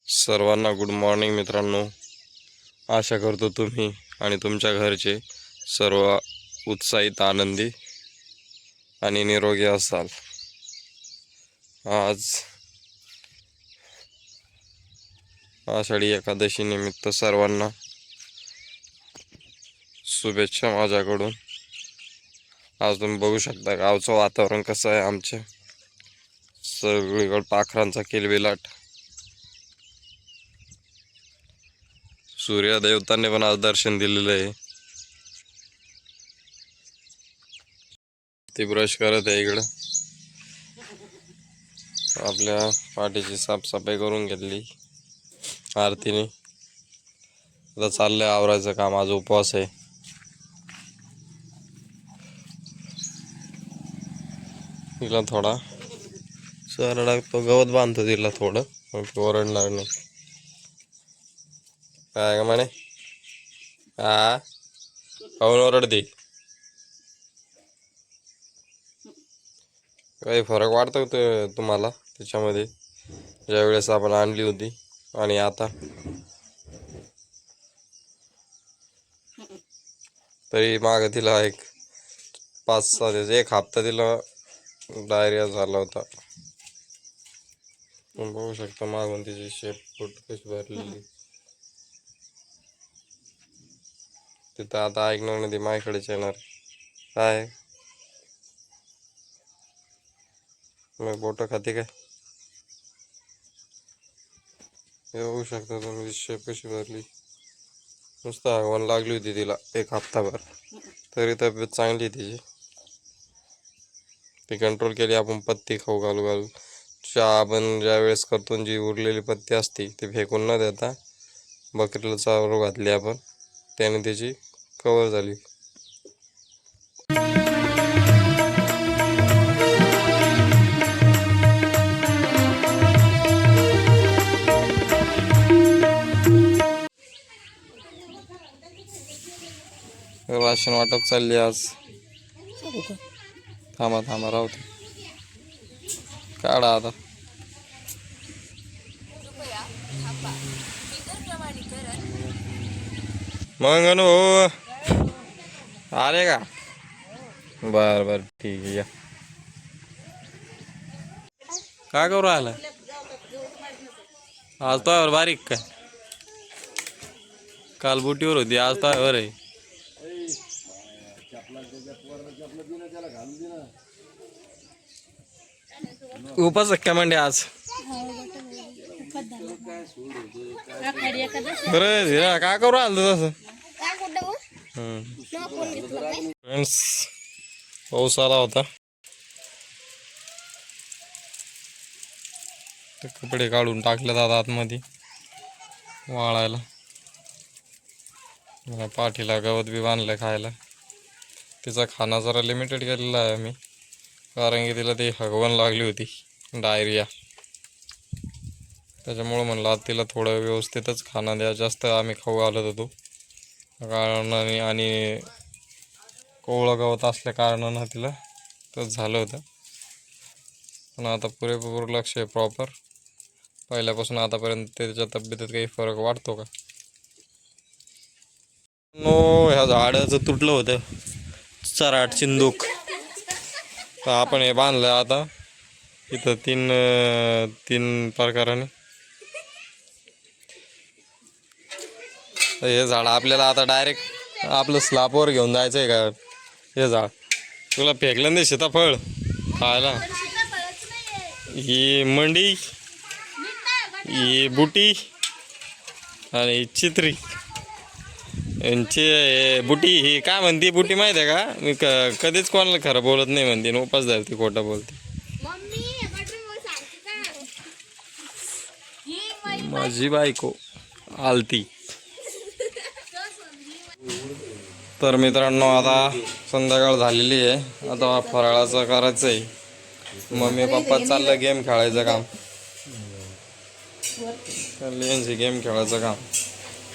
सर्वांना good morning मित्रांनो. आशा करतो तुम्ही आणि तुमच्या घरचे सर्व उत्साहित, आनंदी आणि निरोगी असाल. आज आषाढी एकादशी निमित्त सर्वांना शुभेच्छा माझ्याकडून. आज तुम्ही बघू शकता गावचं वातावरण कसं आहे. आमच्या सगळीकडे पाखरांचा किलबिलाट. सूर्यदेवतांनी पण आज दर्शन दिलेलं आहे. ते ब्रश करत आहे इकडं. आपल्या पाठीची साफसफाई करून घेतली आरतीने. आता चाललंय आवरायचं काम. आज उपवास आहे. तिला थोडा सर लागतो, गवत बांधतो तिला थोडं, मग ओरडणार नाही. काय का म्हणे? हा, खाऊन ओरडते. काही फरक वाटतो तुम्हाला त्याच्यामध्ये, ज्या वेळेस आपण आणली होती आणि आता? तरी माग तिला एक 5-6 दिवस, एक हप्ता तिला डायरिया झाला होता. बघू शकता मागून तिची शेप फूट कशी भरलेली. तिथं आता ऐकणार नाही, ती माझ्याकडेच येणार. काय मग बोट खाते काय? हे बघू शकता तुम्ही, शेप कशी भरली. नुसतं आगवण लागली होती तिला एक हप्ताभर, तरी तब्येत चांगली आहे तिची. ती कंट्रोल केली आपण पत्ती खाऊ घालू घालू. चहा आपण ज्या वेळेस करतो, जी उरलेली पत्ती असते ती फेकून न देता बकरीला चारू घातली आपण, त्याने त्याची कव्हर झाली. राशन वाटप चालली आज. थांबा थांबा राहू दे, काढा आता. मग आले का? बर बर ठीक आहे, या. काय करू राहिला आज? तो बारीक काय काल बुटीवर होती, आज तो आहे. उपास काय म्हणजे आज? बरं काय करू राहिलं तसं? फ्रेंड्स, पाऊस आला होता. ते कपडे काढून टाकले दादा आतमध्ये वाळायला. मला पाठीला गवत बी बांधलं खायला. तिचा खाना जरा लिमिटेड केलेला आहे मी, कारण की तिला ती हगवण लागली होती, डायरिया. त्याच्यामुळं म्हणलं आज तिला थोडं व्यवस्थितच खाना द्या. जास्त आम्ही खाऊ घालत होतो कारणाने, आणि कोवळं गवत असल्या कारणानं तिला तसं झालं होतं. पण आता पुरेपूर लक्ष आहे प्रॉपर. पहिल्यापासून आतापर्यंत त्याच्या तब्येतीत काही फरक वाटतो का? ह्या झाडाचं तुटलं होतं चराट चिंदूक, तर आपण हे बांधलं आता इथं तीन प्रकाराने. हे झाड आपल्याला आता डायरेक्ट आपलं स्लॅबवर घेऊन जायचं आहे का? हे झाड तुला फेकलं नाही सीताफळ खायला. ही मंडी, ही बुटी आणि चित्री यांची बुटी. ही काय म्हणते बुटी माहिती आहे का? मी कधीच कोणाला खरं बोलत नाही म्हणते, उपास धरते, खोटं बोलते. माझी बायको आलती. तर मित्रांनो, आता संध्याकाळ झालेली आहे. आता फराळाचं करायचं आहे. मम्मी पप्पा चाललं गेम खेळायचं काम. यांची गेम खेळायचं काम.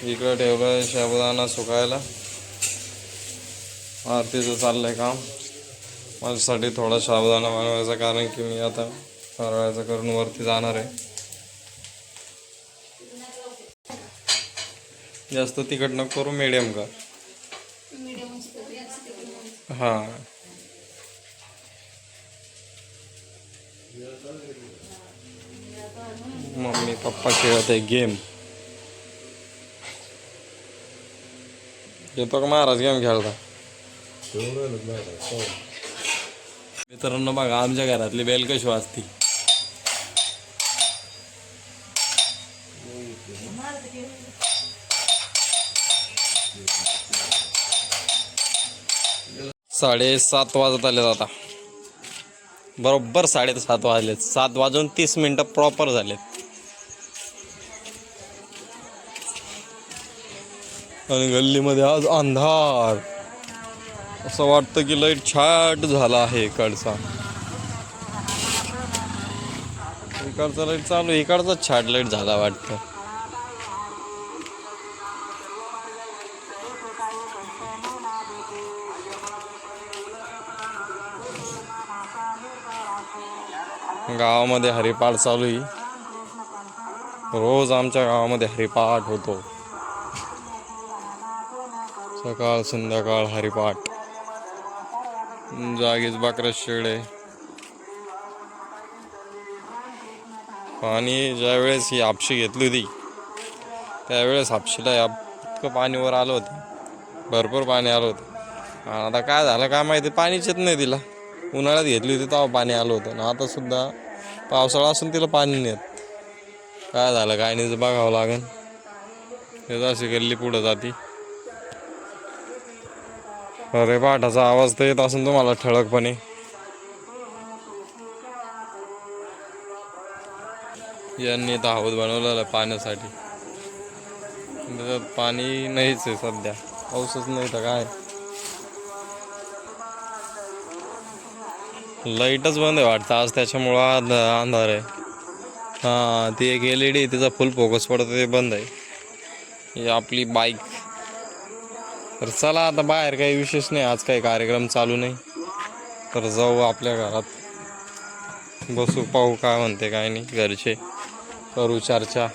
इकडं ठेवलं साबुदाणा सुकायला. आरतीचं चाललंय काम. माझ्यासाठी थोडा साबुदाणा बनवायचा, कारण की मी आता फराळाचं करून वरती जाणार आहे. जास्त तिखट नको करू, मिडियम कर. हां. मम्मी पप्पा खेळत आहे गेम. येतो का महाराज गेम खेळता? मित्रांनो बघा आमच्या घरातली बेल कशी वाजती. साडेसात वाजत आलेत आता. बरोबर 7:30 वाजलेत. 7:30 प्रॉपर झालेत. आणि गल्लीमध्ये आज अंधार. असं वाटतं की लाईट छाट झाला आहे इकडचा. इकडचा लाईट चालू, इकडचा छाट लाईट झाला वाटतं. गावामध्ये हरिपाठ चालू आहे. रोज आमच्या गावामध्ये हरिपाठ होतो. सकाळ संध्याकाळ हरिपाठ. जागीच बाकरं शेळे. पाणी ज्यावेळेस ही हापशी घेतली होती त्यावेळेस हापशीला इतकं पाणी वर आलं होतं, भरपूर पाणी आलं होतं. आता काय झालं काय माहिती, पाणीच येत नाही तिला. उन्हाळ्यात घेतली होती तेव्हा पाणी आलं होतं ना, आता सुद्धा पावसाळा असून तिला पाणी नाही येत. काय झालं काय नाही बघावं लागेल. त्याचा अशी गल्ली पुढं जाती. अरे पाठाचा आवाज तर येत असून तुम्हाला ठळकपणे. यांनी तर हौद बनवलेलं पाण्यासाठी. त्याच्यात पाणी नाहीच आहे सध्या, पाऊसच नाही तर काय. लाईटच बंद आहे वाटतं आज, त्याच्यामुळं अंधार आहे. हां, ती एक LED तिचा फुल फोकस पडतो ते बंद आहे. ही आपली बाईक. तर चला आता बाहेर काही विशेष नाही, आज काही कार्यक्रम चालू नाही. तर जाऊ आपल्या घरात, बसू, पाहू काय म्हणते काय नाही घरचे, करू चर्चा.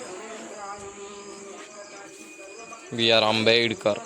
बी आर आंबेडकर.